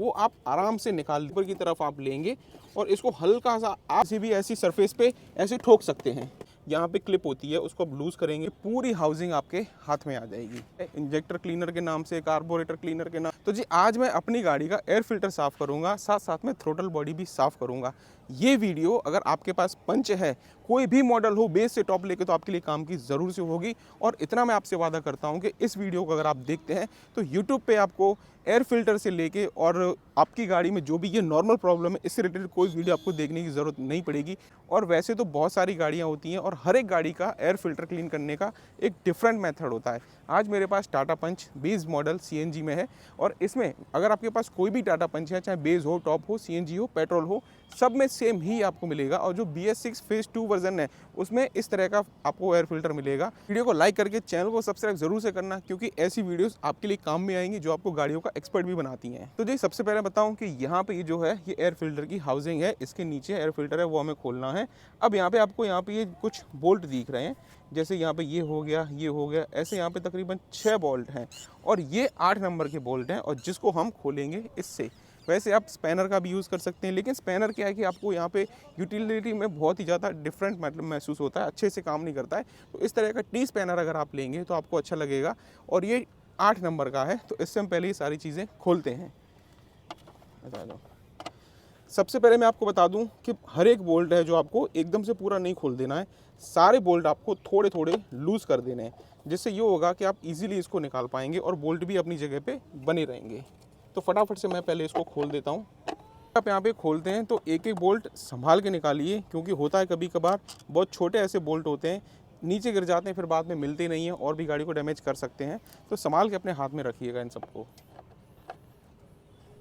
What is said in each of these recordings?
वो आप आराम से निकाल ऊपर की तरफ आप लेंगे और इसको हल्का सा आप किसी भी ऐसी सरफेस पे ऐसे ठोक सकते हैं। यहाँ पे क्लिप होती है, उसको आप लूज़ करेंगे, पूरी हाउसिंग आपके हाथ में आ जाएगी। इंजेक्टर क्लीनर के नाम से, कार्बोरेटर क्लीनर के नाम। तो जी आज मैं अपनी गाड़ी का एयर फिल्टर साफ़ करूँगा, साथ साथ में थ्रोटल बॉडी भी साफ़ करूँगा। ये वीडियो अगर आपके पास पंच है, कोई भी मॉडल हो बेस से टॉप लेके, तो आपके लिए काम की ज़रूर से होगी। और इतना मैं आपसे वादा करता हूँ कि इस वीडियो को अगर आप देखते हैं तो यूट्यूब पे आपको एयर फिल्टर से लेके और आपकी गाड़ी में जो भी ये नॉर्मल प्रॉब्लम है, इससे रिलेटेड कोई वीडियो आपको देखने की ज़रूरत नहीं पड़ेगी। और वैसे तो बहुत सारी गाड़ियाँ होती हैं और हर एक गाड़ी का एयर फिल्टर क्लीन करने का एक डिफरेंट मेथड होता है। आज मेरे पास टाटा पंच बेस मॉडल सीएनजी में है और इसमें अगर आपके पास कोई भी टाटा पंच है, चाहे बेस हो, टॉप हो, सीएनजी हो, पेट्रोल हो, सब में सेम ही आपको मिलेगा। और जो BS6 फेज़ 2 वर्जन है उसमें इस तरह का आपको एयर फिल्टर मिलेगा। वीडियो को लाइक करके चैनल को सब्सक्राइब जरूर से करना, क्योंकि ऐसी वीडियोस आपके लिए काम में आएंगी जो आपको गाड़ियों का एक्सपर्ट भी बनाती हैं। तो जी सबसे पहले बताऊं कि यहाँ पे ये जो है ये एयर फिल्टर की हाउसिंग है, इसके नीचे एयर फिल्टर है वो हमें खोलना है। अब यहाँ पे आपको यहाँ पे ये कुछ बोल्ट दिख रहे हैं, जैसे यहाँ पे ये हो गया, ये हो गया, ऐसे यहाँ पे तकरीबन 6 बोल्ट हैं और ये 8 नंबर के बोल्ट हैं और जिसको हम खोलेंगे इससे। वैसे आप स्पैनर का भी यूज़ कर सकते हैं, लेकिन स्पैनर क्या है कि आपको यहाँ पे यूटिलिटी में बहुत ही ज़्यादा डिफरेंट मतलब महसूस होता है, अच्छे से काम नहीं करता है। तो इस तरह का टी स्पैनर अगर आप लेंगे तो आपको अच्छा लगेगा। और ये 8 नंबर का है, तो इससे हम पहले ये सारी चीज़ें खोलते हैं। बता दो, सबसे पहले मैं आपको बता दूं कि हर एक बोल्ट है जो आपको एकदम से पूरा नहीं खोल देना है, सारे बोल्ट आपको थोड़े थोड़े लूज़ कर देने हैं, जिससे ये होगा कि आप इजीली इसको निकाल पाएंगे और बोल्ट भी अपनी जगह पे बने रहेंगे। तो फटाफट से मैं पहले इसको खोल देता हूँ। आप यहाँ पे खोलते हैं तो एक एक बोल्ट संभाल के निकालिए, क्योंकि होता है कभी कभार बहुत छोटे ऐसे बोल्ट होते हैं, नीचे गिर जाते हैं, फिर बाद में मिलते नहीं हैं और भी गाड़ी को डैमेज कर सकते हैं। तो संभाल के अपने हाथ में रखिएगा इन सबको।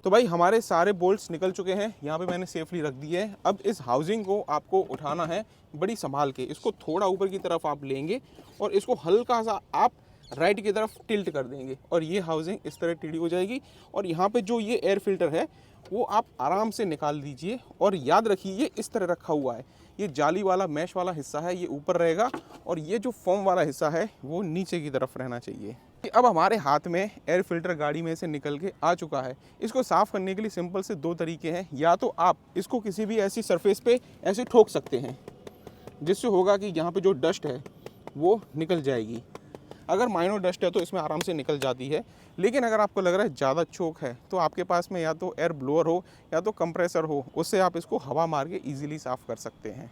तो भाई हमारे सारे बोल्ट्स निकल चुके हैं, यहाँ पे मैंने सेफली रख दिए हैं। अब इस हाउसिंग को आपको उठाना है बड़ी संभाल के, इसको थोड़ा ऊपर की तरफ आप लेंगे और इसको हल्का सा आप राइट की तरफ टिल्ट कर देंगे और ये हाउसिंग इस तरह टेढ़ी हो जाएगी। और यहाँ पे जो ये एयर फिल्टर है वो आप आराम से निकाल दीजिए और याद रखिए ये इस तरह रखा हुआ है, ये जाली वाला मैश वाला हिस्सा है ये ऊपर रहेगा और ये जो फोम वाला हिस्सा है वो नीचे की तरफ रहना चाहिए। अब हमारे हाथ में एयर फिल्टर गाड़ी में से निकल के आ चुका है। इसको साफ़ करने के लिए सिंपल से 2 तरीके हैं, या तो आप इसको किसी भी ऐसी सरफेस पे ऐसे ठोक सकते हैं, जिससे होगा कि यहाँ पे जो डस्ट है वो निकल जाएगी। अगर माइनर डस्ट है तो इसमें आराम से निकल जाती है, लेकिन अगर आपको लग रहा है ज़्यादा चोक है तो आपके पास में या तो एयर ब्लोअर हो या तो कंप्रेसर हो, उससे आप इसको हवा मार के ईजिली साफ़ कर सकते हैं।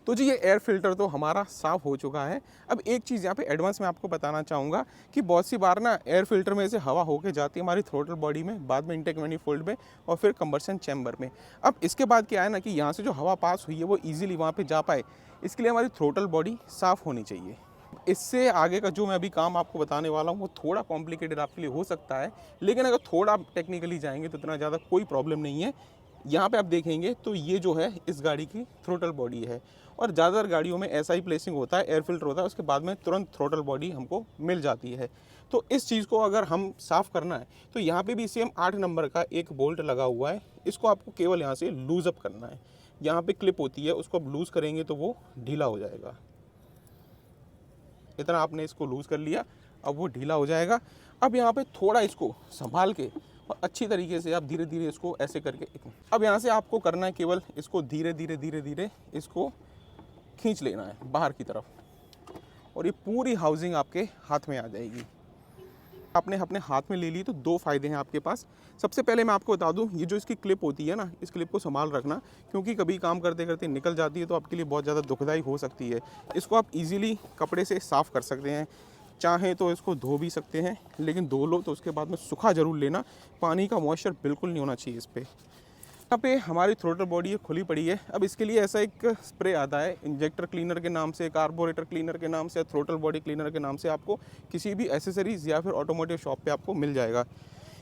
तो जी ये एयर फिल्टर तो हमारा साफ़ हो चुका है। अब एक चीज़ यहाँ पे एडवांस में आपको बताना चाहूँगा कि बहुत सी बार ना एयर फिल्टर में से हवा होके जाती है हमारी थ्रोटल बॉडी में, बाद में इंटेक मैनिफोल्ड में और फिर कंबर्सन चैम्बर में। अब इसके बाद क्या है ना कि यहाँ से जो हवा पास हुई है वो ईजिली वहाँ पर जा पाए, इसके लिए हमारी थ्रोटल बॉडी साफ़ होनी चाहिए। इससे आगे का जो मैं अभी काम आपको बताने वाला हूँ वो थोड़ा कॉम्प्लिकेटेड आपके लिए हो सकता है, लेकिन अगर थोड़ा टेक्निकली जाएंगे तो इतना ज़्यादा कोई प्रॉब्लम नहीं है। यहाँ पे आप देखेंगे तो ये जो है इस गाड़ी की थ्रोटल बॉडी है और ज़्यादातर गाड़ियों में ऐसा ही प्लेसिंग होता है, एयर फिल्टर होता है, उसके बाद में तुरंत थ्रोटल बॉडी हमको मिल जाती है। तो इस चीज़ को अगर हम साफ़ करना है तो यहाँ पे भी सेम 8 नंबर का एक बोल्ट लगा हुआ है, इसको आपको केवल यहाँ से लूज़ अप करना है। यहाँ पे क्लिप होती है, उसको आप लूज़ करेंगे तो वो ढीला हो जाएगा। इतना आपने इसको लूज़ कर लिया, अब वो ढीला हो जाएगा। अब यहाँ पे थोड़ा इसको संभाल के और अच्छी तरीके से आप धीरे धीरे इसको ऐसे करके, अब यहाँ से आपको करना है केवल इसको धीरे धीरे धीरे धीरे इसको खींच लेना है बाहर की तरफ और ये पूरी हाउसिंग आपके हाथ में आ जाएगी। आपने अपने हाथ में ले ली तो 2 फ़ायदे हैं आपके पास। सबसे पहले मैं आपको बता दूं, ये जो इसकी क्लिप होती है ना, इस क्लिप को संभाल रखना, क्योंकि कभी काम करते करते निकल जाती है तो आपके लिए बहुत ज़्यादा दुखदायी हो सकती है। इसको आप इजीली कपड़े से साफ़ कर सकते हैं, चाहें तो इसको धो भी सकते हैं, लेकिन धो लो तो उसके बाद में सूखा ज़रूर लेना, पानी का मॉइस्चर बिल्कुल नहीं होना चाहिए इस पर। यहाँ पे हमारी थ्रोटल बॉडी ये खुली पड़ी है। अब इसके लिए ऐसा एक स्प्रे आता है इंजेक्टर क्लीनर के नाम से, कार्बोरेटर क्लीनर के नाम से, थ्रोटल बॉडी क्लीनर के नाम से, आपको किसी भी एसेसरीज़ या फिर ऑटोमोटिव शॉप पे आपको मिल जाएगा।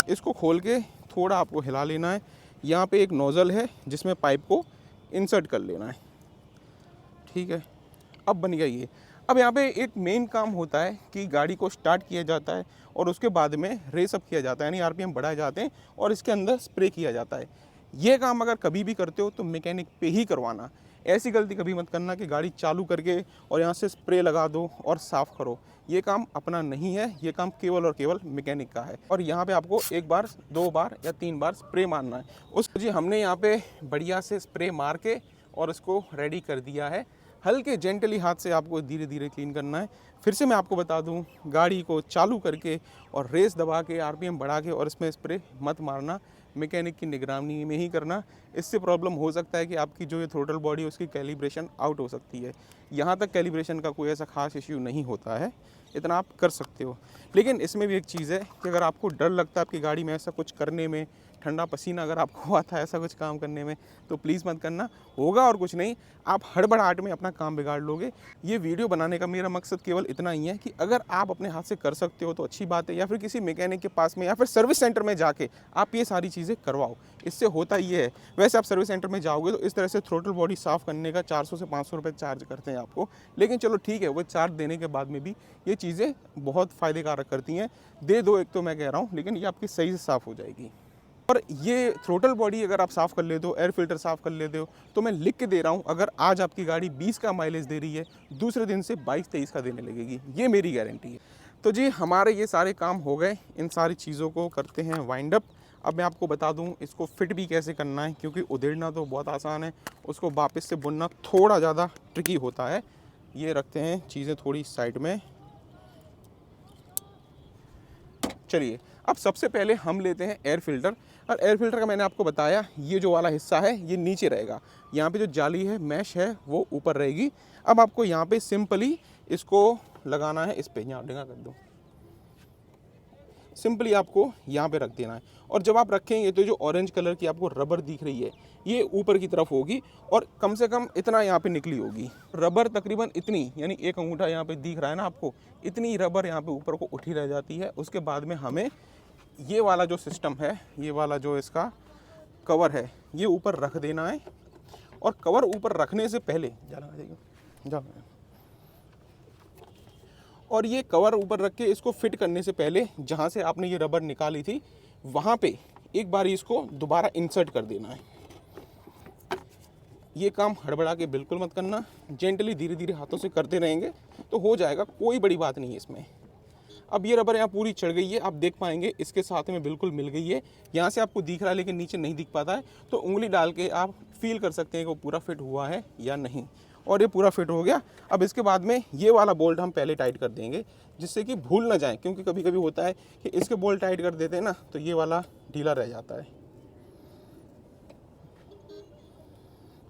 इसको खोल के थोड़ा आपको हिला लेना है। यहाँ पे एक नोज़ल है जिसमें पाइप को इंसर्ट कर लेना है, ठीक है। अब बन गया ये। अब यहाँ पे एक मेन काम होता है कि गाड़ी को स्टार्ट किया जाता है और उसके बाद में रेस अप किया जाता है, यानी RPM बढ़ाए जाते हैं और इसके अंदर स्प्रे किया जाता है। ये काम अगर कभी भी करते हो तो मैकेनिक पे ही करवाना। ऐसी गलती कभी मत करना कि गाड़ी चालू करके और यहाँ से स्प्रे लगा दो और साफ़ करो। ये काम अपना नहीं है, ये काम केवल और केवल मैकेनिक का है। और यहाँ पे आपको 1 बार 2 बार या 3 बार स्प्रे मारना है। उस जी हमने यहाँ पे बढ़िया से स्प्रे मार के और इसको रेडी कर दिया है। हल्के जेंटली हाथ से आपको धीरे धीरे क्लीन करना है। फिर से मैं आपको बता दूं, गाड़ी को चालू करके और रेस दबा के आरपीएम बढ़ा के और इसमें स्प्रे मत मारना, मैकेनिक की निगरानी में ही करना। इससे प्रॉब्लम हो सकता है कि आपकी जो ये थ्रोटल बॉडी है उसकी कैलिब्रेशन आउट हो सकती है। यहाँ तक कैलिब्रेशन का कोई ऐसा खास इश्यू नहीं होता है, इतना आप कर सकते हो। लेकिन इसमें भी एक चीज़ है कि अगर आपको डर लगता है आपकी गाड़ी में ऐसा कुछ करने में, ठंडा पसीना अगर आपको आता है ऐसा कुछ काम करने में, तो प्लीज़ मत करना, होगा और कुछ नहीं, आप हड़बड़ाहट में अपना काम बिगाड़ लोगे। ये वीडियो बनाने का मेरा मकसद केवल इतना ही है कि अगर आप अपने हाथ से कर सकते हो तो अच्छी बात है, या फिर किसी मैकेनिक के पास में या फिर सर्विस सेंटर में जाके आप ये सारी चीज़ें करवाओ। इससे होता ये है, वैसे आप सर्विस सेंटर में जाओगे तो इस तरह से थ्रोटल बॉडी साफ़ करने का 400 से 500 रुपये चार्ज करते हैं आपको, लेकिन चलो ठीक है, वो चार्ज देने के बाद में भी ये चीज़ें बहुत फ़ायदेकारक करती हैं। दे दो एक तो मैं कह रहा हूँ, लेकिन ये आपकी सही से साफ़ हो जाएगी। और ये थ्रोटल बॉडी अगर आप साफ़ कर लेते हो, एयर फिल्टर साफ़ कर लेते हो, तो मैं लिख के दे रहा हूँ, अगर आज आपकी गाड़ी 20 का माइलेज दे रही है, दूसरे दिन से 22-23 का देने लगेगी, ये मेरी गारंटी है। तो जी हमारे ये सारे काम हो गए, इन सारी चीज़ों को करते हैं वाइंड अप। अब मैं आपको बता दूं इसको फिट भी कैसे करना है, क्योंकि उधेड़ना तो बहुत आसान है, उसको वापस से बुनना थोड़ा ज़्यादा ट्रिकी होता है। ये रखते हैं चीज़ें थोड़ी साइड में। चलिए अब सबसे पहले हम लेते हैं एयर फिल्टर। और एयर फिल्टर का मैंने आपको बताया, ये जो वाला हिस्सा है ये नीचे रहेगा, यहाँ पे जो जाली है, मैश है, वो ऊपर रहेगी। अब आपको यहाँ पे सिंपली इसको लगाना है, इस पे यहाँ डिंगा कर दो, सिंपली आपको यहाँ पे रख देना है। और जब आप रखेंगे तो जो ऑरेंज कलर की आपको रबर दिख रही है ये ऊपर की तरफ होगी और कम से कम इतना यहाँ पे निकली होगी रबर, तकरीबन इतनी, यानी एक अंगूठा यहाँ पे दिख रहा है ना आपको, इतनी रबर यहाँ पे ऊपर को उठी रह जाती है। उसके बाद में हमें ये वाला जो सिस्टम है, ये वाला जो इसका कवर है, ये ऊपर रख देना है। और कवर ऊपर रखने से पहले और ये कवर ऊपर रख के इसको फिट करने से पहले जहाँ से आपने ये रबर निकाली थी वहाँ पे एक बार इसको दोबारा इंसर्ट कर देना है। ये काम हड़बड़ा के बिल्कुल मत करना, जेंटली धीरे धीरे हाथों से करते रहेंगे तो हो जाएगा, कोई बड़ी बात नहीं है इसमें। अब ये रबर यहाँ पूरी चढ़ गई है, आप देख पाएंगे इसके साथ में बिल्कुल मिल गई है। यहाँ से आपको दिख रहा है लेकिन नीचे नहीं दिख पाता है, तो उंगली डाल के आप फील कर सकते हैं कि वो पूरा फिट हुआ है या नहीं। और ये पूरा फिट हो गया। अब इसके बाद में ये वाला बोल्ट हम पहले टाइट कर देंगे, जिससे कि भूल ना जाए, क्योंकि कभी कभी होता है कि इसके बोल्ट टाइट कर देते हैं ना तो ये वाला ढीला रह जाता है।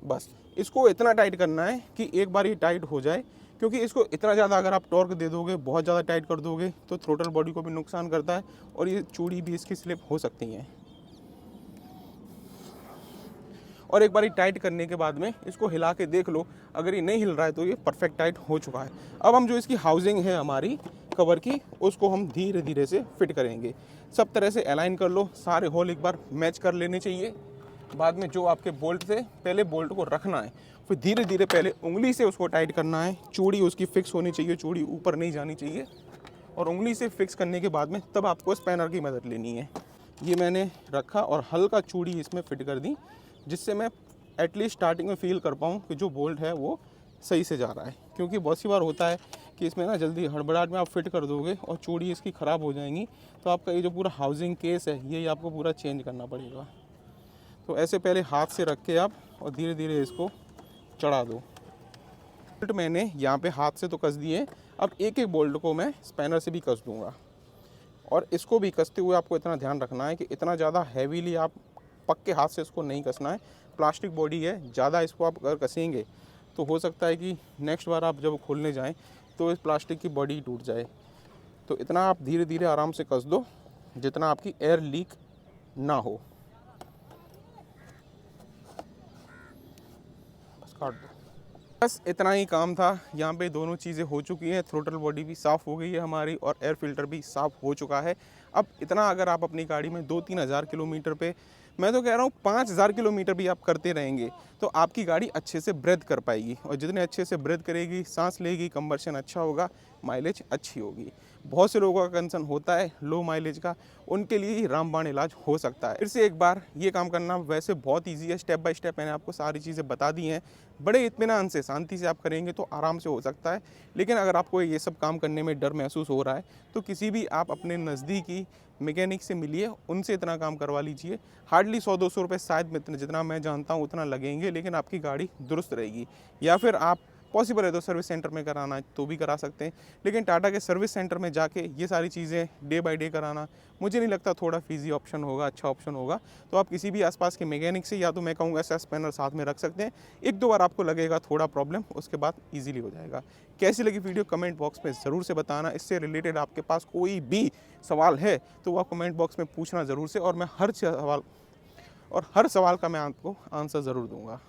बस इसको इतना टाइट करना है कि एक बार ये टाइट हो जाए, क्योंकि इसको इतना ज़्यादा अगर आप टॉर्क दे दोगे, बहुत ज़्यादा टाइट कर दोगे तो थ्रोटल बॉडी को भी नुकसान करता है और ये चूड़ी भी इसकी स्लिप हो सकती हैं। और एक बार टाइट करने के बाद में इसको हिला के देख लो, अगर ये नहीं हिल रहा है तो ये परफेक्ट टाइट हो चुका है। अब हम जो इसकी हाउसिंग है हमारी कवर की, उसको हम धीरे धीरे से फिट करेंगे। सब तरह से अलाइन कर लो, सारे होल एक बार मैच कर लेने चाहिए। बाद में जो आपके बोल्ट थे, पहले बोल्ट को रखना है, फिर धीरे धीरे पहले उंगली से उसको टाइट करना है। चूड़ी उसकी फिक्स होनी चाहिए, चूड़ी ऊपर नहीं जानी चाहिए। और उंगली से फिक्स करने के बाद में तब आपको स्पैनर की मदद लेनी है। ये मैंने रखा और हल्का चूड़ी इसमें फिट कर दी, जिससे मैं एटलीस्ट स्टार्टिंग में फील कर पाऊँ कि जो बोल्ट है वो सही से जा रहा है। क्योंकि बहुत सी बार होता है कि इसमें ना जल्दी हड़बड़ाहट में आप फिट कर दोगे और चूड़ी इसकी ख़राब हो जाएंगी, तो आपका ये जो पूरा हाउसिंग केस है ये आपको पूरा चेंज करना पड़ेगा। तो ऐसे पहले हाथ से रख के आप और धीरे धीरे इसको चढ़ा दो। बोल्ट मैंने यहाँ पे हाथ से तो कस दिए, अब एक एक बोल्ट को मैं स्पैनर से भी कस दूँगा। और इसको भी कसते हुए आपको इतना ध्यान रखना है कि इतना ज़्यादा हैवीली आप पक्के हाथ से इसको नहीं कसना है। प्लास्टिक बॉडी है, ज़्यादा इसको आप अगर कसेंगे तो हो सकता है कि नेक्स्ट बार आप जब खोलने जाएं तो इस प्लास्टिक की बॉडी टूट जाए। तो इतना आप धीरे धीरे आराम से कस दो जितना आपकी एयर लीक ना हो। बस काट दो। बस इतना ही काम था। यहाँ पे दोनों चीज़ें हो चुकी हैं, थ्रोटल बॉडी भी साफ़ हो गई है हमारी और एयर फिल्टर भी साफ़ हो चुका है। अब इतना अगर आप अपनी गाड़ी में 2-3 हज़ार किलोमीटर पे, मैं तो कह रहा हूँ 5,000 किलोमीटर भी आप करते रहेंगे तो आपकी गाड़ी अच्छे से ब्रेथ कर पाएगी। और जितने अच्छे से ब्रेथ करेगी, सांस लेगी, कंबर्शन अच्छा होगा, माइलेज अच्छी होगी। बहुत से लोगों का कंसर्न होता है लो माइलेज का, उनके लिए ही रामबाण इलाज हो सकता है। फिर से एक बार ये काम करना वैसे बहुत ईजी है, स्टेप बाय स्टेप मैंने आपको सारी चीज़ें बता दी हैं। बड़े इत्मीनान से, शांति से आप करेंगे तो आराम से हो सकता है। लेकिन अगर आपको ये सब काम करने में डर महसूस हो रहा है तो किसी भी आप अपने नज़दीकी मैकेनिक से मिलिए, उनसे इतना काम करवा लीजिए। हार्डली 100-200 रुपये शायद जितना मैं जानता हूँ उतना लगेंगे, लेकिन आपकी गाड़ी दुरुस्त रहेगी। या फिर आप पॉसिबल है तो सर्विस सेंटर में कराना है तो भी करा सकते हैं, लेकिन टाटा के सर्विस सेंटर में जाके ये सारी चीज़ें डे बाय डे कराना मुझे नहीं लगता थोड़ा फीजी ऑप्शन होगा, अच्छा ऑप्शन होगा। तो आप किसी भी आसपास के मैकेनिक से, या तो मैं कहूँगा एसएस पैनल साथ में रख सकते हैं। 1-2 बार आपको लगेगा थोड़ा प्रॉब्लम, उसके बाद ईजिली हो जाएगा। कैसी लगी वीडियो कमेंट बॉक्स में ज़रूर से बताना। इससे रिलेटेड आपके पास कोई भी सवाल है तो आप कमेंट बॉक्स में पूछना ज़रूर से, और मैं हर सवाल का मैं आपको आंसर ज़रूर दूंगा।